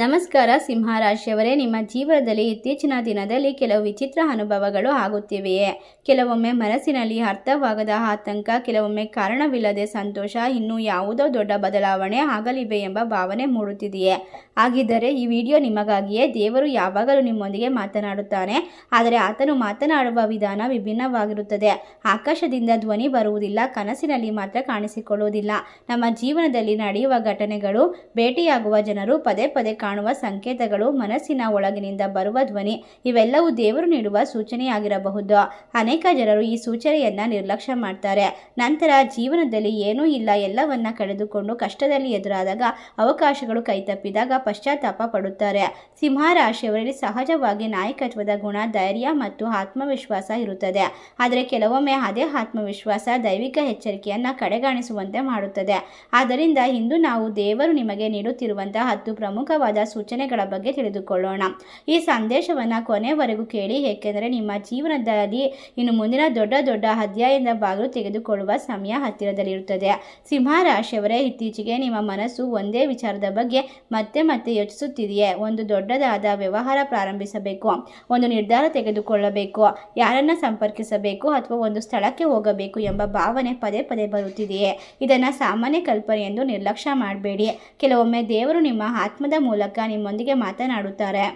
ನಮಸ್ಕಾರ ಸಿಂಹರಾಶಿಯವರೇ, ನಿಮ್ಮ ಜೀವನದಲ್ಲಿ ಇತ್ತೀಚಿನ ದಿನದಲ್ಲಿ ಕೆಲವು ವಿಚಿತ್ರ ಅನುಭವಗಳು ಆಗುತ್ತಿವೆಯೇ? ಕೆಲವೊಮ್ಮೆ ಮನಸ್ಸಿನಲ್ಲಿ ಅರ್ಥವಾಗದ ಆತಂಕ, ಕೆಲವೊಮ್ಮೆ ಕಾರಣವಿಲ್ಲದೆ ಸಂತೋಷ, ಇನ್ನು ಯಾವುದೋ ದೊಡ್ಡ ಬದಲಾವಣೆ ಆಗಲಿವೆ ಎಂಬ ಭಾವನೆ ಮೂಡುತ್ತಿದೆಯೇ? ಹಾಗಿದ್ದರೆ ಈ ವಿಡಿಯೋ ನಿಮಗಾಗಿಯೇ. ದೇವರು ಯಾವಾಗಲೂ ನಿಮ್ಮೊಂದಿಗೆ ಮಾತನಾಡುತ್ತಾನೆ, ಆದರೆ ಆತನು ಮಾತನಾಡುವ ವಿಧಾನ ವಿಭಿನ್ನವಾಗಿರುತ್ತದೆ. ಆಕಾಶದಿಂದ ಧ್ವನಿ ಬರುವುದಿಲ್ಲ, ಕನಸಿನಲ್ಲಿ ಮಾತ್ರ ಕಾಣಿಸಿಕೊಳ್ಳುವುದಿಲ್ಲ. ನಮ್ಮ ಜೀವನದಲ್ಲಿ ನಡೆಯುವ ಘಟನೆಗಳು, ಭೇಟಿಯಾಗುವ ಜನರು, ಪದೇ ಪದೇ ಕಾಣುವ ಸಂಕೇತಗಳು, ಮನಸ್ಸಿನ ಒಳಗಿನಿಂದ ಬರುವ ಧ್ವನಿ, ಇವೆಲ್ಲವೂ ದೇವರು ನೀಡುವ ಸೂಚನೆಯಾಗಿರಬಹುದು. ಅನೇಕ ಜನರು ಈ ಸೂಚನೆಯನ್ನ ನಿರ್ಲಕ್ಷ್ಯ ಮಾಡ್ತಾರೆ. ನಂತರ ಜೀವನದಲ್ಲಿ ಏನೂ ಇಲ್ಲ, ಎಲ್ಲವನ್ನ ಕಳೆದುಕೊಂಡು ಕಷ್ಟದಲ್ಲಿ ಎದುರಾದಾಗ, ಅವಕಾಶಗಳು ಕೈತಪ್ಪಿದಾಗ ಪಶ್ಚಾತ್ತಾಪ ಪಡುತ್ತಾರೆ. ಸಿಂಹ ರಾಶಿಯವರಲ್ಲಿ ಸಹಜವಾಗಿ ನಾಯಕತ್ವದ ಗುಣ, ಧೈರ್ಯ ಮತ್ತು ಆತ್ಮವಿಶ್ವಾಸ ಇರುತ್ತದೆ. ಆದರೆ ಕೆಲವೊಮ್ಮೆ ಅದೇ ಆತ್ಮವಿಶ್ವಾಸ ದೈವಿಕ ಎಚ್ಚರಿಕೆಯನ್ನ ಕಡೆಗಾಣಿಸುವಂತೆ ಮಾಡುತ್ತದೆ. ಆದ್ದರಿಂದ ಇಂದು ನಾವು ದೇವರು ನಿಮಗೆ ನೀಡುತ್ತಿರುವಂತಹ 10 ಪ್ರಮುಖವಾದ ಸೂಚನೆಗಳ ಬಗ್ಗೆ ತಿಳಿದುಕೊಳ್ಳೋಣ. ಈ ಸಂದೇಶವನ್ನು ಕೊನೆವರೆಗೂ ಕೇಳಿ, ಏಕೆಂದರೆ ನಿಮ್ಮ ಜೀವನದಲ್ಲಿ ಇನ್ನು ಮುಂದಿನ ದೊಡ್ಡ ಅಧ್ಯಾಯದ ಬಾಗಿಲು ತೆಗೆದುಕೊಳ್ಳುವ ಸಮಯ ಹತ್ತಿರದಲ್ಲಿರುತ್ತದೆ. ಸಿಂಹ ರಾಶಿಯವರೇ, ಇತ್ತೀಚೆಗೆ ನಿಮ್ಮ ಮನಸ್ಸು ಒಂದೇ ವಿಚಾರದ ಬಗ್ಗೆ ಮತ್ತೆ ಮತ್ತೆ ಯೋಚಿಸುತ್ತಿದೆಯೇ? ಒಂದು ದೊಡ್ಡದಾದ ವ್ಯವಹಾರ ಪ್ರಾರಂಭಿಸಬೇಕು, ಒಂದು ನಿರ್ಧಾರ ತೆಗೆದುಕೊಳ್ಳಬೇಕು, ಯಾರನ್ನ ಸಂಪರ್ಕಿಸಬೇಕು ಅಥವಾ ಒಂದು ಸ್ಥಳಕ್ಕೆ ಹೋಗಬೇಕು ಎಂಬ ಭಾವನೆ ಪದೇ ಪದೇ ಬರುತ್ತಿದೆಯೇ? ಇದನ್ನು ಸಾಮಾನ್ಯ ಕಲ್ಪನೆ ಎಂದು ನಿರ್ಲಕ್ಷ್ಯ ಮಾಡಬೇಡಿ. ಕೆಲವೊಮ್ಮೆ ದೇವರು ನಿಮ್ಮ ಆತ್ಮದ ಮೂಲಕ ನಿಮ್ಮೊಂದಿಗೆ ಮಾತನಾಡುತ್ತಾರೆ.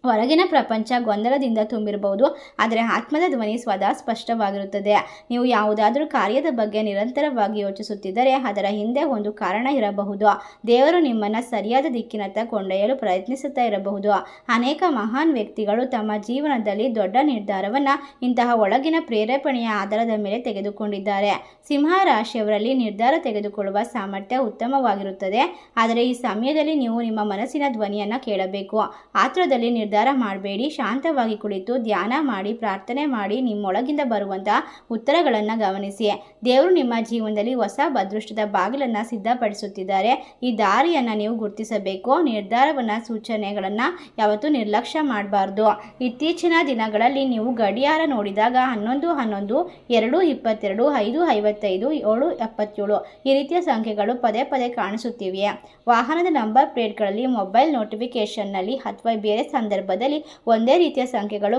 ಹೊರಗಿನ ಪ್ರಪಂಚ ಗೊಂದಲದಿಂದ ತುಂಬಿರಬಹುದು, ಆದರೆ ಆತ್ಮದ ಧ್ವನಿ ಸದಾ ಸ್ಪಷ್ಟವಾಗಿರುತ್ತದೆ. ನೀವು ಯಾವುದಾದರೂ ಕಾರ್ಯದ ಬಗ್ಗೆ ನಿರಂತರವಾಗಿ ಯೋಚಿಸುತ್ತಿದ್ದರೆ ಅದರ ಹಿಂದೆ ಒಂದು ಕಾರಣ ಇರಬಹುದು. ದೇವರು ನಿಮ್ಮನ್ನು ಸರಿಯಾದ ದಿಕ್ಕಿನತ್ತ ಕೊಂಡೊಯ್ಯಲು ಪ್ರಯತ್ನಿಸುತ್ತಾ ಇರಬಹುದು. ಅನೇಕ ಮಹಾನ್ ವ್ಯಕ್ತಿಗಳು ತಮ್ಮ ಜೀವನದಲ್ಲಿ ದೊಡ್ಡ ನಿರ್ಧಾರವನ್ನು ಇಂತಹ ಒಳಗಿನ ಪ್ರೇರೇಪಣೆಯ ಆಧಾರದ ಮೇಲೆ ತೆಗೆದುಕೊಂಡಿದ್ದಾರೆ. ಸಿಂಹ ರಾಶಿಯವರಲ್ಲಿ ನಿರ್ಧಾರ ತೆಗೆದುಕೊಳ್ಳುವ ಸಾಮರ್ಥ್ಯ ಉತ್ತಮವಾಗಿರುತ್ತದೆ, ಆದರೆ ಈ ಸಮಯದಲ್ಲಿ ನೀವು ನಿಮ್ಮ ಮನಸ್ಸಿನ ಧ್ವನಿಯನ್ನು ಕೇಳಬೇಕು. ಆತುರದಲ್ಲಿ ನಿರ್ಧಾರ ಮಾಡಬೇಡಿ. ಶಾಂತವಾಗಿ ಕುಳಿತು ಧ್ಯಾನ ಮಾಡಿ, ಪ್ರಾರ್ಥನೆ ಮಾಡಿ, ನಿಮ್ಮೊಳಗಿಂದ ಬರುವಂತಹ ಉತ್ತರಗಳನ್ನು ಗಮನಿಸಿ. ದೇವರು ನಿಮ್ಮ ಜೀವನದಲ್ಲಿ ಹೊಸ ಅದೃಷ್ಟದ ಬಾಗಿಲನ್ನು ಸಿದ್ಧಪಡಿಸುತ್ತಿದ್ದಾರೆ. ಈ ದಾರಿಯನ್ನು ನೀವು ಗುರುತಿಸಬೇಕು. ನಿರ್ಧಾರವನ್ನು, ಸೂಚನೆಗಳನ್ನು ಯಾವತ್ತೂ ನಿರ್ಲಕ್ಷ್ಯ ಮಾಡಬಾರ್ದು. ಇತ್ತೀಚಿನ ದಿನಗಳಲ್ಲಿ ನೀವು ಗಡಿಯಾರ ನೋಡಿದಾಗ 11:11, 2:22, 5:55, 7:77 ಈ ರೀತಿಯ ಸಂಖ್ಯೆಗಳು ಪದೇ ಪದೇ ಕಾಣಿಸುತ್ತಿವೆ. ವಾಹನದ ನಂಬರ್ ಪ್ಲೇಟ್ಗಳಲ್ಲಿ, ಮೊಬೈಲ್ ನೋಟಿಫಿಕೇಶನ್ನಲ್ಲಿ ಅಥವಾ ಬೇರೆ ಸಂದರ್ಭದಲ್ಲಿ ಒಂದೇ ರೀತಿಯ ಸಂಖ್ಯೆಗಳು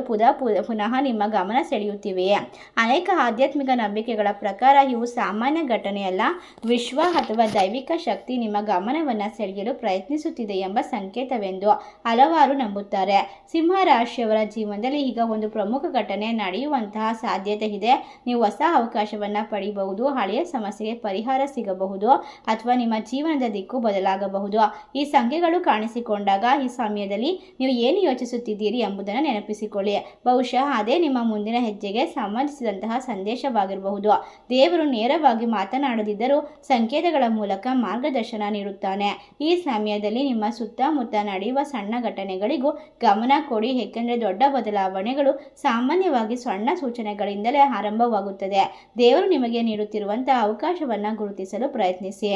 ಪುನಃ ನಿಮ್ಮ ಗಮನ ಸೆಳೆಯುತ್ತಿವೆಯೇ? ಅನೇಕ ಆಧ್ಯಾತ್ಮಿಕ ನಂಬಿಕೆಗಳ ಪ್ರಕಾರ ಇವು ಸಾಮಾನ್ಯ ಘಟನೆಯಲ್ಲ, ವಿಶ್ವ ಅಥವಾ ದೈವಿಕ ಶಕ್ತಿ ನಿಮ್ಮ ಗಮನವನ್ನು ಸೆಳೆಯಲು ಪ್ರಯತ್ನಿಸುತ್ತಿದೆ ಎಂಬ ಸಂಕೇತವೆಂದು ಹಲವಾರು ನಂಬುತ್ತಾರೆ. ಸಿಂಹ ರಾಶಿಯವರ ಜೀವನದಲ್ಲಿ ಈಗ ಒಂದು ಪ್ರಮುಖ ಘಟನೆ ನಡೆಯುವಂತಹ ಸಾಧ್ಯತೆ ಇದೆ. ನೀವು ಹೊಸ ಅವಕಾಶವನ್ನು ಪಡೆಯಬಹುದು, ಹಳೆಯ ಸಮಸ್ಯೆಗೆ ಪರಿಹಾರ ಸಿಗಬಹುದು ಅಥವಾ ನಿಮ್ಮ ಜೀವನದ ದಿಕ್ಕು ಬದಲಾಗಬಹುದು. ಈ ಸಂಖ್ಯೆಗಳು ಕಾಣಿಸಿಕೊಂಡಾಗ ಈ ಸಮಯದಲ್ಲಿ ನೀವು ಏನು ಯೋಚಿಸುತ್ತಿದ್ದೀರಿ ಎಂಬುದನ್ನು ನೆನಪಿಸಿಕೊಳ್ಳಿ. ಬಹುಶಃ ಅದೇ ನಿಮ್ಮ ಮುಂದಿನ ಹೆಜ್ಜೆಗೆ ಸಂಬಂಧಿಸಿದಂತಹ ಸಂದೇಶವಾಗಿರಬಹುದು. ದೇವರು ನೇರವಾಗಿ ಮಾತನಾಡದಿದ್ದರೂ ಸಂಕೇತಗಳ ಮೂಲಕ ಮಾರ್ಗದರ್ಶನ ನೀಡುತ್ತಾನೆ. ಈ ಸಮಯದಲ್ಲಿ ನಿಮ್ಮ ಸುತ್ತಮುತ್ತ ನಡೆಯುವ ಸಣ್ಣ ಘಟನೆಗಳಿಗೂ ಗಮನ ಕೊಡಿ, ಏಕೆಂದರೆ ದೊಡ್ಡ ಬದಲಾವಣೆಗಳು ಸಾಮಾನ್ಯವಾಗಿ ಸಣ್ಣ ಸೂಚನೆಗಳಿಂದಲೇ ಆರಂಭವಾಗುತ್ತದೆ. ದೇವರು ನಿಮಗೆ ನೀಡುತ್ತಿರುವಂತಹ ಅವಕಾಶವನ್ನು ಗುರುತಿಸಲು ಪ್ರಯತ್ನಿಸಿ.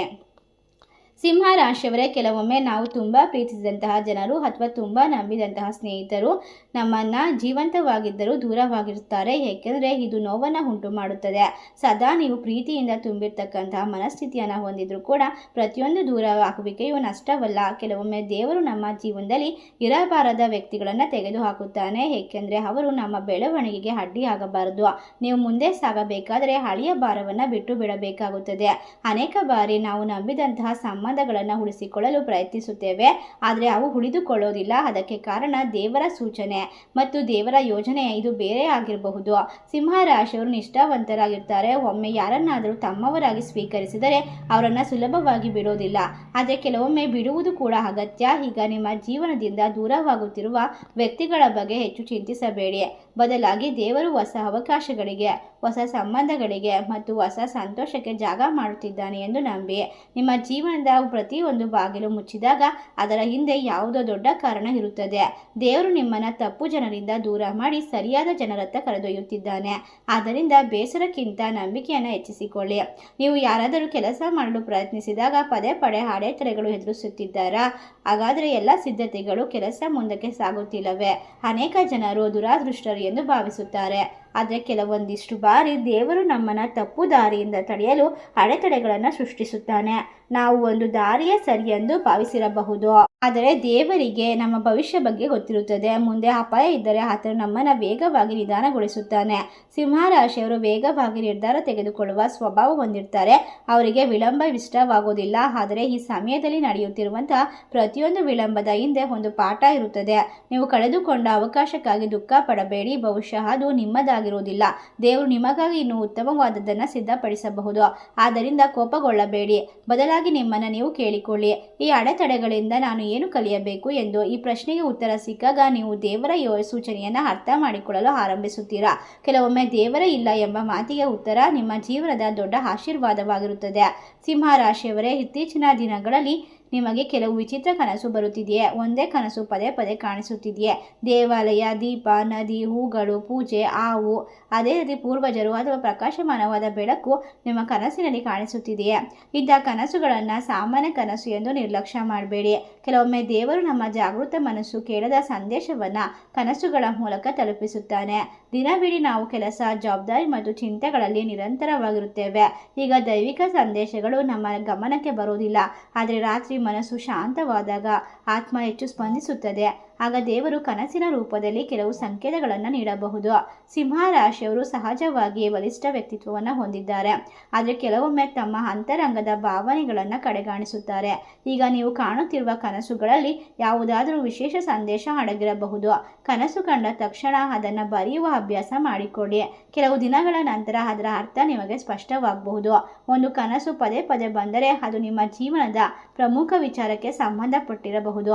ಸಿಂಹ ರಾಶಿಯವರೇ, ಕೆಲವೊಮ್ಮೆ ನಾವು ತುಂಬ ಪ್ರೀತಿಸಿದಂತಹ ಜನರು ಅಥವಾ ತುಂಬ ನಂಬಿದಂತಹ ಸ್ನೇಹಿತರು ನಮ್ಮನ್ನು ಜೀವಂತವಾಗಿದ್ದರೂ ದೂರವಾಗಿರುತ್ತಾರೆ, ಏಕೆಂದರೆ ಇದು ನೋವನ್ನು ಉಂಟು ಮಾಡುತ್ತದೆ. ಸದಾ ನೀವು ಪ್ರೀತಿಯಿಂದ ತುಂಬಿರ್ತಕ್ಕಂತಹ ಮನಸ್ಥಿತಿಯನ್ನು ಹೊಂದಿದ್ರೂ ಕೂಡ ಪ್ರತಿಯೊಂದು ದೂರ ಆಗುವಿಕೆಯು ನಷ್ಟವಲ್ಲ. ಕೆಲವೊಮ್ಮೆ ದೇವರು ನಮ್ಮ ಜೀವನದಲ್ಲಿ ಇರಬಾರದ ವ್ಯಕ್ತಿಗಳನ್ನು ತೆಗೆದುಹಾಕುತ್ತಾನೆ, ಏಕೆಂದರೆ ಅವರು ನಮ್ಮ ಬೆಳವಣಿಗೆಗೆ ಅಡ್ಡಿಯಾಗಬಾರದು. ನೀವು ಮುಂದೆ ಸಾಗಬೇಕಾದರೆ ಹಳೆಯ ಭಾರವನ್ನು ಬಿಟ್ಟು ಬಿಡಬೇಕಾಗುತ್ತದೆ. ಅನೇಕ ಬಾರಿ ನಾವು ನಂಬಿದಂತಹ ಸಂಬಂಧಗಳನ್ನು ಉಳಿಸಿಕೊಳ್ಳಲು ಪ್ರಯತ್ನಿಸುತ್ತೇವೆ, ಆದರೆ ಅವು ಉಳಿದುಕೊಳ್ಳೋದಿಲ್ಲ. ಅದಕ್ಕೆ ಕಾರಣ ದೇವರ ಸೂಚನೆ ಮತ್ತು ದೇವರ ಯೋಜನೆ ಇದು ಬೇರೆ ಆಗಿರಬಹುದು. ಸಿಂಹ ರಾಶಿಯವರು ನಿಷ್ಠಾವಂತರಾಗಿರ್ತಾರೆ. ಒಮ್ಮೆ ಯಾರನ್ನಾದರೂ ತಮ್ಮವರಾಗಿ ಸ್ವೀಕರಿಸಿದರೆ ಅವರನ್ನು ಸುಲಭವಾಗಿ ಬಿಡೋದಿಲ್ಲ, ಆದರೆ ಕೆಲವೊಮ್ಮೆ ಬಿಡುವುದು ಕೂಡ ಅಗತ್ಯ. ಈಗ ನಿಮ್ಮ ಜೀವನದಿಂದ ದೂರವಾಗುತ್ತಿರುವ ವ್ಯಕ್ತಿಗಳ ಬಗ್ಗೆ ಹೆಚ್ಚು ಚಿಂತಿಸಬೇಡಿ. ಬದಲಾಗಿ ದೇವರು ಹೊಸ ಅವಕಾಶಗಳಿಗೆ, ಹೊಸ ಸಂಬಂಧಗಳಿಗೆ ಮತ್ತು ಹೊಸ ಸಂತೋಷಕ್ಕೆ ಜಾಗ ಮಾಡುತ್ತಿದ್ದಾನೆ ಎಂದು ನಂಬಿ. ನಿಮ್ಮ ಜೀವನದ ಪ್ರತಿಯೊಂದು ಬಾಗಿಲು ಮುಚ್ಚಿದಾಗ ಅದರ ಹಿಂದೆ ಯಾವುದೋ ದೊಡ್ಡ ಕಾರಣ ಇರುತ್ತದೆ. ದೇವರು ನಿಮ್ಮನ್ನು ತಪ್ಪು ಜನರಿಂದ ದೂರ ಮಾಡಿ ಸರಿಯಾದ ಜನರತ್ತ ಕರೆದೊಯ್ಯುತ್ತಿದ್ದಾನೆ. ಆದ್ದರಿಂದ ಬೇಸರಕ್ಕಿಂತ ನಂಬಿಕೆಯನ್ನು ಹೆಚ್ಚಿಸಿಕೊಳ್ಳಿ. ನೀವು ಯಾರಾದರೂ ಕೆಲಸ ಮಾಡಲು ಪ್ರಯತ್ನಿಸಿದಾಗ ಪದೇ ಪದೇ ಅಡೆತಡೆಗಳು ಎದುರಿಸುತ್ತಿದ್ದಾರಾ? ಹಾಗಾದರೆ ಎಲ್ಲ ಸಿದ್ಧತೆಗಳು, ಕೆಲಸ ಮುಂದಕ್ಕೆ ಸಾಗುತ್ತಿಲ್ಲವೇ? ಅನೇಕ ಜನರು ದುರಾದೃಷ್ಟರು ಎಂದು ಭಾವಿಸುತ್ತಾರೆ, ಆದರೆ ಕೆಲವೊಂದಿಷ್ಟು ಬಾರಿ ದೇವರು ನಮ್ಮನ್ನು ತಪ್ಪು ದಾರಿಯಿಂದ ತಡೆಯಲು ಅಡೆತಡೆಗಳನ್ನು ಸೃಷ್ಟಿಸುತ್ತಾನೆ. ನಾವು ಒಂದು ದಾರಿಯೇ ಸರಿ ಎಂದು ಭಾವಿಸಿರಬಹುದು, ಆದರೆ ದೇವರಿಗೆ ನಮ್ಮ ಭವಿಷ್ಯ ಬಗ್ಗೆ ಗೊತ್ತಿರುತ್ತದೆ. ಮುಂದೆ ಅಪಾಯ ಇದ್ದರೆ ಆತನು ನಮ್ಮನ್ನು ವೇಗವಾಗಿ ನಿಧಾನಗೊಳಿಸುತ್ತಾನೆ. ಸಿಂಹರಾಶಿಯವರು ವೇಗವಾಗಿ ನಿರ್ಧಾರ ತೆಗೆದುಕೊಳ್ಳುವ ಸ್ವಭಾವ ಹೊಂದಿರ್ತಾರೆ. ಅವರಿಗೆ ವಿಳಂಬ ಇಷ್ಟವಾಗುವುದಿಲ್ಲ. ಆದರೆ ಈ ಸಮಯದಲ್ಲಿ ನಡೆಯುತ್ತಿರುವಂತಹ ಪ್ರತಿಯೊಂದು ವಿಳಂಬದ ಹಿಂದೆ ಒಂದು ಪಾಠ ಇರುತ್ತದೆ. ನೀವು ಕಳೆದುಕೊಂಡ ಅವಕಾಶಕ್ಕಾಗಿ ದುಃಖ ಪಡಬೇಡಿ. ಬಹುಶಃ ಅದು ನಿಮ್ಮದಾಗಿರುವುದಿಲ್ಲ. ದೇವರು ನಿಮಗಾಗಿ ಇನ್ನೂ ಉತ್ತಮವಾದದ್ದನ್ನು ಸಿದ್ಧಪಡಿಸಬಹುದು. ಆದ್ದರಿಂದ ಕೋಪಗೊಳ್ಳಬೇಡಿ. ಬದಲಾಗಿ ನಿಮ್ಮನ್ನು ನೀವು ಕೇಳಿಕೊಳ್ಳಿ, ಈ ಅಡೆತಡೆಗಳಿಂದ ನಾನು ಏನು ಕಲಿಯಬೇಕು ಎಂದು. ಈ ಪ್ರಶ್ನೆಗೆ ಉತ್ತರ ಸಿಕ್ಕಾಗ ನೀವು ದೇವರ ಸೂಚನೆಯನ್ನು ಅರ್ಥ ಮಾಡಿಕೊಳ್ಳಲು ಆರಂಭಿಸುತ್ತೀರಾ. ಕೆಲವೊಮ್ಮೆ ದೇವರ ಇಲ್ಲ ಎಂಬ ಮಾತಿಗೆ ಉತ್ತರ ನಿಮ್ಮ ಜೀವನದ ದೊಡ್ಡ ಆಶೀರ್ವಾದವಾಗಿರುತ್ತದೆ. ಸಿಂಹರಾಶಿಯವರೇ, ಇತ್ತೀಚಿನ ದಿನಗಳಲ್ಲಿ ನಿಮಗೆ ಕೆಲವು ವಿಚಿತ್ರ ಕನಸು ಬರುತ್ತಿದೆಯೇ? ಒಂದೇ ಕನಸು ಪದೇ ಪದೇ ಕಾಣಿಸುತ್ತಿದೆಯೇ? ದೇವಾಲಯ, ದೀಪ, ನದಿ, ಹೂಗಳು, ಪೂಜೆ, ಹಾವು, ಅದೇ ರೀತಿ ಪೂರ್ವಜರು ಅಥವಾ ಪ್ರಕಾಶಮಾನವಾದ ಬೆಳಕು ನಿಮ್ಮ ಕನಸಿನಲ್ಲಿ ಕಾಣಿಸುತ್ತಿದೆಯೇ? ಇಂಥ ಕನಸುಗಳನ್ನು ಸಾಮಾನ್ಯ ಕನಸು ಎಂದು ನಿರ್ಲಕ್ಷ್ಯ ಮಾಡಬೇಡಿ. ಕೆಲವೊಮ್ಮೆ ದೇವರು ನಮ್ಮ ಜಾಗೃತ ಮನಸ್ಸು ಕೇಳದ ಸಂದೇಶವನ್ನು ಕನಸುಗಳ ಮೂಲಕ ತಲುಪಿಸುತ್ತಾನೆ. ದಿನವಿಡೀ ನಾವು ಕೆಲಸ, ಜವಾಬ್ದಾರಿ ಮತ್ತು ಚಿಂತೆಗಳಲ್ಲಿ ನಿರಂತರವಾಗಿರುತ್ತೇವೆ. ಈಗ ದೈವಿಕ ಸಂದೇಶಗಳು ನಮ್ಮ ಗಮನಕ್ಕೆ ಬರುವುದಿಲ್ಲ. ಆದರೆ ರಾತ್ರಿ ಮನಸ್ಸು ಶಾಂತವಾದಾಗ ಆತ್ಮ ಹೆಚ್ಚು ಸ್ಪಂದಿಸುತ್ತದೆ. ಆಗ ದೇವರು ಕನಸಿನ ರೂಪದಲ್ಲಿ ಕೆಲವು ಸಂಕೇತಗಳನ್ನು ನೀಡಬಹುದು. ಸಿಂಹರಾಶಿಯವರು ಸಹಜವಾಗಿ ಬಲಿಷ್ಠ ವ್ಯಕ್ತಿತ್ವವನ್ನು ಹೊಂದಿದ್ದಾರೆ. ಆದರೆ ಕೆಲವೊಮ್ಮೆ ತಮ್ಮ ಅಂತರಂಗದ ಭಾವನೆಗಳನ್ನು ಕಡೆಗಾಣಿಸುತ್ತಾರೆ. ಈಗ ನೀವು ಕಾಣುತ್ತಿರುವ ಕನಸುಗಳಲ್ಲಿ ಯಾವುದಾದರೂ ವಿಶೇಷ ಸಂದೇಶ ಅಡಗಿರಬಹುದು. ಕನಸು ಕಂಡ ತಕ್ಷಣ ಅದನ್ನು ಬರೆಯುವ ಅಭ್ಯಾಸ ಮಾಡಿಕೊಳ್ಳಿ. ಕೆಲವು ದಿನಗಳ ನಂತರ ಅದರ ಅರ್ಥ ನಿಮಗೆ ಸ್ಪಷ್ಟವಾಗಬಹುದು. ಒಂದು ಕನಸು ಪದೇ ಪದೇ ಬಂದರೆ ಅದು ನಿಮ್ಮ ಜೀವನದ ಪ್ರಮುಖ ವಿಚಾರಕ್ಕೆ ಸಂಬಂಧಪಟ್ಟಿರಬಹುದು.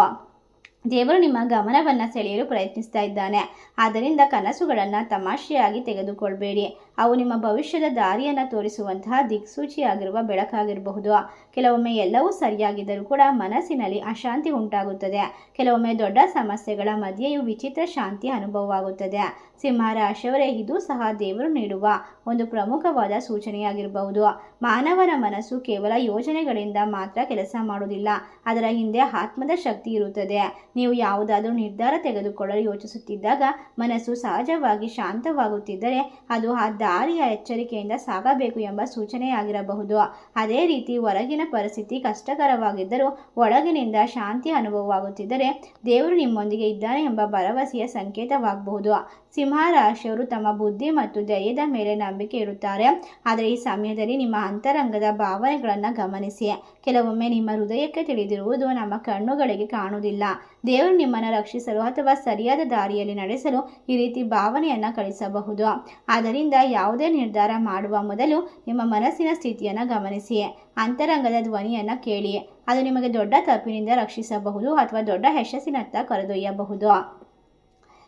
ದೇವರು ನಿಮ್ಮ ಗಮನವನ್ನು ಸೆಳೆಯಲು ಪ್ರಯತ್ನಿಸ್ತಾ ಇದ್ದಾನೆ. ಆದ್ದರಿಂದ ಕನಸುಗಳನ್ನು ತಮಾಷೆಯಾಗಿ ತೆಗೆದುಕೊಳ್ಬೇಡಿ. ಅವು ನಿಮ್ಮ ಭವಿಷ್ಯದ ದಾರಿಯನ್ನು ತೋರಿಸುವಂತಹ ದಿಕ್ಸೂಚಿಯಾಗಿರುವ ಬೆಳಕಾಗಿರಬಹುದು. ಕೆಲವೊಮ್ಮೆ ಎಲ್ಲವೂ ಸರಿಯಾಗಿದ್ದರೂ ಕೂಡ ಮನಸ್ಸಿನಲ್ಲಿ ಅಶಾಂತಿ ಉಂಟಾಗುತ್ತದೆ. ಕೆಲವೊಮ್ಮೆ ದೊಡ್ಡ ಸಮಸ್ಯೆಗಳ ಮಧ್ಯೆಯೂ ವಿಚಿತ್ರ ಶಾಂತಿ ಅನುಭವವಾಗುತ್ತದೆ. ಸಿಂಹರಾಶಿಯವರೇ, ಇದು ಸಹ ದೇವರು ನೀಡುವ ಒಂದು ಪ್ರಮುಖವಾದ ಸೂಚನೆಯಾಗಿರಬಹುದು. ಮಾನವನ ಮನಸ್ಸು ಕೇವಲ ಯೋಜನೆಗಳಿಂದ ಮಾತ್ರ ಕೆಲಸ ಮಾಡುವುದಿಲ್ಲ. ಅದರ ಹಿಂದೆ ಆತ್ಮದ ಶಕ್ತಿ ಇರುತ್ತದೆ. ನೀವು ಯಾವುದಾದರೂ ನಿರ್ಧಾರ ತೆಗೆದುಕೊಳ್ಳಲು ಯೋಚಿಸುತ್ತಿದ್ದಾಗ ಮನಸ್ಸು ಸಹಜವಾಗಿ ಶಾಂತವಾಗುತ್ತಿದ್ದರೆ ಅದು ಆ ದಾರಿಯ ಎಚ್ಚರಿಕೆಯಿಂದ ಸಾಗಬೇಕು ಎಂಬ ಸೂಚನೆಯಾಗಿರಬಹುದು. ಅದೇ ರೀತಿ ಹೊರಗಿನ ಪರಿಸ್ಥಿತಿ ಕಷ್ಟಕರವಾಗಿದ್ದರೂ ಒಳಗಿನಿಂದ ಶಾಂತಿ ಅನುಭವವಾಗುತ್ತಿದ್ದರೆ ದೇವರು ನಿಮ್ಮೊಂದಿಗೆ ಇದ್ದಾನೆ ಎಂಬ ಭರವಸೆಯ ಸಂಕೇತವಾಗಬಹುದು. ಸಿಂಹರಾಶಿಯವರು ತಮ್ಮ ಬುದ್ಧಿ ಮತ್ತು ಧೈರ್ಯದ ಮೇಲೆ ನಂಬಿಕೆ ಇಡುತ್ತಾರೆ. ಆದರೆ ಈ ಸಮಯದಲ್ಲಿ ನಿಮ್ಮ ಅಂತರಂಗದ ಭಾವನೆಗಳನ್ನು ಗಮನಿಸಿ. ಕೆಲವೊಮ್ಮೆ ನಿಮ್ಮ ಹೃದಯಕ್ಕೆ ತಿಳಿದಿರುವುದು ನಮ್ಮ ಕಣ್ಣುಗಳಿಗೆ ಕಾಣುವುದಿಲ್ಲ. ದೇವರು ನಿಮ್ಮನ್ನು ರಕ್ಷಿಸಲು ಅಥವಾ ಸರಿಯಾದ ದಾರಿಯಲ್ಲಿ ನಡೆಸಲು ಈ ರೀತಿ ಭಾವನೆಯನ್ನು ಕಳಿಸಬಹುದು. ಆದ್ದರಿಂದ ಯಾವುದೇ ನಿರ್ಧಾರ ಮಾಡುವ ಮೊದಲು ನಿಮ್ಮ ಮನಸ್ಸಿನ ಸ್ಥಿತಿಯನ್ನು ಗಮನಿಸಿ. ಅಂತರಂಗದ ಧ್ವನಿಯನ್ನು ಕೇಳಿ. ಅದು ನಿಮಗೆ ದೊಡ್ಡ ತಪ್ಪಿನಿಂದ ರಕ್ಷಿಸಬಹುದು ಅಥವಾ ದೊಡ್ಡ ಯಶಸ್ಸಿನತ್ತ ಕರೆದೊಯ್ಯಬಹುದು.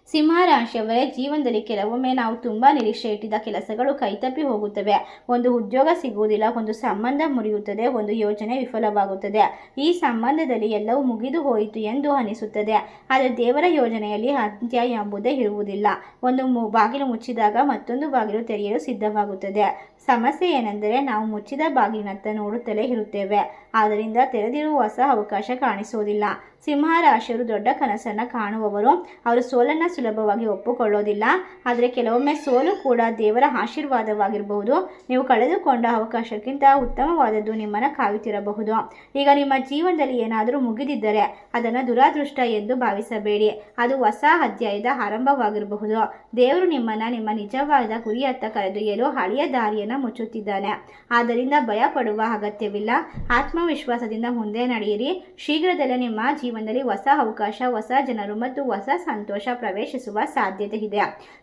ಸಿಂಹರಾಶಿಯವರೇ, ಜೀವನದಲ್ಲಿ ಕೆಲವೊಮ್ಮೆ ನಾವು ತುಂಬ ನಿರೀಕ್ಷೆ ಇಟ್ಟಿದ್ದ ಕೆಲಸಗಳು ಕೈತಪ್ಪಿ ಹೋಗುತ್ತವೆ. ಒಂದು ಉದ್ಯೋಗ ಸಿಗುವುದಿಲ್ಲ, ಒಂದು ಸಂಬಂಧ ಮುರಿಯುತ್ತದೆ, ಒಂದು ಯೋಜನೆ ವಿಫಲವಾಗುತ್ತದೆ. ಈ ಸಂಬಂಧದಲ್ಲಿ ಎಲ್ಲವೂ ಮುಗಿದು ಹೋಯಿತು ಎಂದು ಅನಿಸುತ್ತದೆ. ಆದರೆ ದೇವರ ಯೋಜನೆಯಲ್ಲಿ ಅಂತ್ಯ ಎಂಬುದೇ ಇರುವುದಿಲ್ಲ. ಒಂದು ಬಾಗಿಲು ಮುಚ್ಚಿದಾಗ ಮತ್ತೊಂದು ಬಾಗಿಲು ತೆರೆಯಲು ಸಿದ್ಧವಾಗುತ್ತದೆ. ಸಮಸ್ಯೆ ಏನೆಂದರೆ ನಾವು ಮುಚ್ಚಿದ ಬಾಗಿಲಿನತ್ತ ನೋಡುತ್ತಲೇ ಇರುತ್ತೇವೆ. ಆದ್ದರಿಂದ ತೆರೆದಿರುವ ಹೊಸ ಅವಕಾಶ ಕಾಣಿಸುವುದಿಲ್ಲ. ಸಿಂಹರಾಶಿಯವರು ದೊಡ್ಡ ಕನಸನ್ನು ಕಾಣುವವರು. ಅವರು ಸೋಲನ್ನು ಸುಲಭವಾಗಿ ಒಪ್ಪಿಕೊಳ್ಳೋದಿಲ್ಲ. ಆದರೆ ಕೆಲವೊಮ್ಮೆ ಸೋಲು ಕೂಡ ದೇವರ ಆಶೀರ್ವಾದವಾಗಿರಬಹುದು. ನೀವು ಕಳೆದುಕೊಂಡ ಅವಕಾಶಕ್ಕಿಂತ ಉತ್ತಮವಾದದ್ದು ನಿಮ್ಮನ್ನು ಕಾಯುತ್ತಿರಬಹುದು. ಈಗ ನಿಮ್ಮ ಜೀವನದಲ್ಲಿ ಏನಾದರೂ ಮುಗಿದಿದ್ದರೆ ಅದನ್ನು ದುರಾದೃಷ್ಟ ಎಂದು ಭಾವಿಸಬೇಡಿ. ಅದು ಹೊಸ ಅಧ್ಯಾಯದ ಆರಂಭವಾಗಿರಬಹುದು. ದೇವರು ನಿಮ್ಮನ್ನು ನಿಮ್ಮ ನಿಜವಾದ ಗುರಿಯತ್ತ ಕರೆದೊಯ್ಯಲು ಹಳೆಯ ದಾರಿಯನ್ನು ಮುಚ್ಚುತ್ತಿದ್ದಾನೆ. ಆದ್ದರಿಂದ ಭಯಪಡುವ ಅಗತ್ಯವಿಲ್ಲ. ಆತ್ಮವಿಶ್ವಾಸದಿಂದ ಮುಂದೆ ನಡೆಯಿರಿ. ಶೀಘ್ರದಲ್ಲೇ ನಿಮ್ಮ ಜೀವನದಲ್ಲಿ ಹೊಸ ಅವಕಾಶ, ಹೊಸ ಜನರು ಮತ್ತು ಹೊಸ ಸಂತೋಷ ಪ್ರವೇಶಿಸುವ ಸಾಧ್ಯತೆ ಇದೆ.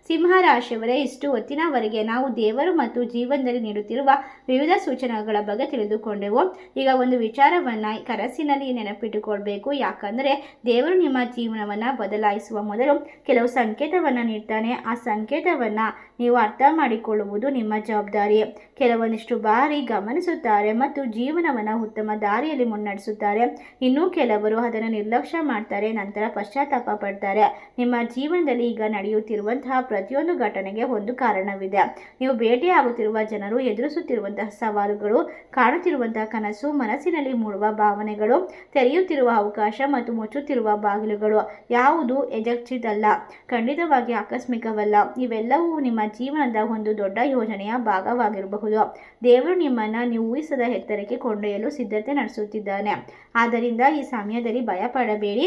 ಸಿಂಹರಾಶಿಯವರೇ, ಇಷ್ಟು ಹೊತ್ತಿನವರೆಗೆ ನಾವು ದೇವರು ಮತ್ತು ಜೀವನದಲ್ಲಿ ನೀಡುತ್ತಿರುವ ವಿವಿಧ ಸೂಚನೆಗಳ ಬಗ್ಗೆ ತಿಳಿದುಕೊಂಡೆವು. ಈಗ ಒಂದು ವಿಚಾರವನ್ನು ಕನಸಿನಲ್ಲಿ ನೆನಪಿಟ್ಟುಕೊಳ್ಬೇಕು. ಯಾಕಂದರೆ ದೇವರು ನಿಮ್ಮ ಜೀವನವನ್ನು ಬದಲಾಯಿಸುವ ಮೊದಲು ಕೆಲವು ಸಂಕೇತವನ್ನು ನೀಡ್ತಾನೆ. ಆ ಸಂಕೇತವನ್ನು ನೀವು ಅರ್ಥ ಮಾಡಿಕೊಳ್ಳುವುದು ನಿಮ್ಮ ಜವಾಬ್ದಾರಿ. ಕೆಲವೊಂದಿಷ್ಟು ಬಾರಿ ಗಮನಿಸುತ್ತಾರೆ ಮತ್ತು ಜೀವನವನ್ನು ಉತ್ತಮ ದಾರಿಯಲ್ಲಿ ಮುನ್ನಡೆಸುತ್ತಾರೆ. ಇನ್ನೂ ಕೆಲವರು ಅದನ್ನು ನಿರ್ಲಕ್ಷ್ಯ ಮಾಡ್ತಾರೆ, ನಂತರ ಪಶ್ಚಾತ್ತಾಪ ಪಡ್ತಾರೆ. ನಿಮ್ಮ ಜೀವನದಲ್ಲಿ ಈಗ ನಡೆಯುತ್ತಿರುವಂತಹ ಪ್ರತಿಯೊಂದು ಘಟನೆಗೆ ಒಂದು ಕಾರಣವಿದೆ. ನೀವು ಭೇಟಿಯಾಗುತ್ತಿರುವ ಜನರು, ಎದುರಿಸುತ್ತಿರುವಂತಹ ಸವಾಲುಗಳು, ಕಾಣುತ್ತಿರುವಂತಹ ಕನಸು, ಮನಸ್ಸಿನಲ್ಲಿ ಮೂಡುವ ಭಾವನೆಗಳು, ತೆರೆಯುತ್ತಿರುವ ಅವಕಾಶ ಮತ್ತು ಮುಚ್ಚುತ್ತಿರುವ ಬಾಗಿಲುಗಳು ಯಾವುದು ಯಜಚ್ಛಿತಲ್ಲ, ಖಂಡಿತವಾಗಿ ಆಕಸ್ಮಿಕವಲ್ಲ. ಇವೆಲ್ಲವೂ ನಿಮ್ಮ ಜೀವನದ ಒಂದು ದೊಡ್ಡ ಯೋಜನೆಯ ಭಾಗವಾಗಿರಬಹುದು. ದೇವರು ನಿಮ್ಮನ್ನು ನೀವು ಊಹಿಸದ ಎತ್ತರಕ್ಕೆ ಕೊಂಡೊಯ್ಯಲು ಸಿದ್ಧತೆ ನಡೆಸುತ್ತಿದ್ದಾನೆ. ಆದ್ದರಿಂದ ಈ ಸಮಯದಲ್ಲಿ ಭಯಪಡಬೇಡಿ,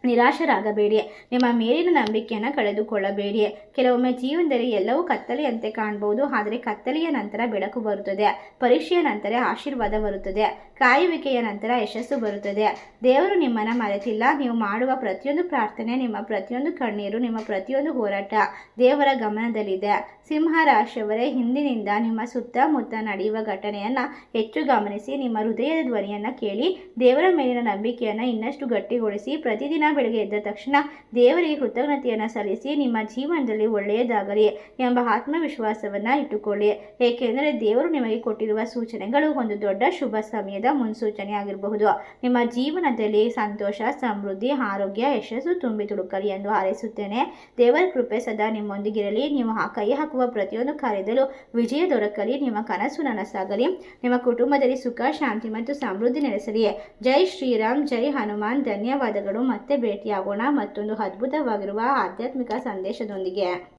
ನಿರಾಶರಾಗಬೇಡಿ, ನಿಮ್ಮ ಮೇಲಿನ ನಂಬಿಕೆಯನ್ನು ಕಳೆದುಕೊಳ್ಳಬೇಡಿ. ಕೆಲವೊಮ್ಮೆ ಜೀವನದಲ್ಲಿ ಎಲ್ಲವೂ ಕತ್ತಲೆಯಂತೆ ಕಾಣಬಹುದು, ಆದರೆ ಕತ್ತಲೆಯ ನಂತರ ಬೆಳಕು ಬರುತ್ತದೆ. ಪರೀಕ್ಷೆಯ ನಂತರ ಆಶೀರ್ವಾದ ಬರುತ್ತದೆ. ಕಾಯುವಿಕೆಯ ನಂತರ ಯಶಸ್ಸು ಬರುತ್ತದೆ. ದೇವರು ನಿಮ್ಮನ್ನು ಮರೆತಿಲ್ಲ. ನೀವು ಮಾಡುವ ಪ್ರತಿಯೊಂದು ಪ್ರಾರ್ಥನೆ, ನಿಮ್ಮ ಪ್ರತಿಯೊಂದು ಕಣ್ಣೀರು, ನಿಮ್ಮ ಪ್ರತಿಯೊಂದು ಹೋರಾಟ ದೇವರ ಗಮನದಲ್ಲಿದೆ. ಸಿಂಹ ರಾಶಿಯವರೇ, ಹಿಂದಿನಿಂದ ನಿಮ್ಮ ಸುತ್ತಮುತ್ತ ನಡೆಯುವ ಘಟನೆಯನ್ನು ಹೆಚ್ಚು ಗಮನಿಸಿ. ನಿಮ್ಮ ಹೃದಯದ ಧ್ವನಿಯನ್ನು ಕೇಳಿ ದೇವರ ಮೇಲಿನ ನಂಬಿಕೆಯನ್ನು ಇನ್ನಷ್ಟು ಗಟ್ಟಿಗೊಳಿಸಿ. ಪ್ರತಿದಿನ ಬೆಳಗ್ಗೆ ಎದ್ದ ತಕ್ಷಣ ದೇವರಿಗೆ ಕೃತಜ್ಞತೆಯನ್ನು ಸಲ್ಲಿಸಿ. ನಿಮ್ಮ ಜೀವನದಲ್ಲಿ ಒಳ್ಳೆಯದಾಗಲಿ ಎಂಬ ಆತ್ಮವಿಶ್ವಾಸವನ್ನು ಇಟ್ಟುಕೊಳ್ಳಿ, ಏಕೆಂದರೆ ದೇವರು ನಿಮಗೆ ಕೊಟ್ಟಿರುವ ಸೂಚನೆಗಳು ಒಂದು ದೊಡ್ಡ ಶುಭ ಸಮಯದ ಮುನ್ಸೂಚನೆ ಆಗಿರಬಹುದು. ನಿಮ್ಮ ಜೀವನದಲ್ಲಿ ಸಂತೋಷ, ಸಮೃದ್ಧಿ, ಆರೋಗ್ಯ, ಯಶಸ್ಸು ತುಂಬಿ ತುಳುಕಲಿ ಎಂದು ಹಾರೈಸುತ್ತೇನೆ. ದೇವರ ಕೃಪೆ ಸದಾ ನಿಮ್ಮೊಂದಿಗಿರಲಿ. ನೀವು ಕೈ ಹಾಕುವ ಪ್ರತಿಯೊಂದು ಕಾರ್ಯದಲ್ಲೂ ವಿಜಯ ದೊರಕಲಿ. ನಿಮ್ಮ ಕನಸು ನನಸಾಗಲಿ. ನಿಮ್ಮ ಕುಟುಂಬದಲ್ಲಿ ಸುಖ, ಶಾಂತಿ ಮತ್ತು ಸಮೃದ್ಧಿ ನೆಲೆಸಲಿ. ಜೈ ಶ್ರೀರಾಮ್, ಜೈ ಹನುಮಾನ್. ಧನ್ಯವಾದಗಳು. ಮತ್ತೆ ಭೇಟಿಯಾಗೋಣ ಮತ್ತೊಂದು ಅದ್ಭುತವಾಗಿರುವ ಆಧ್ಯಾತ್ಮಿಕ ಸಂದೇಶದೊಂದಿಗೆ.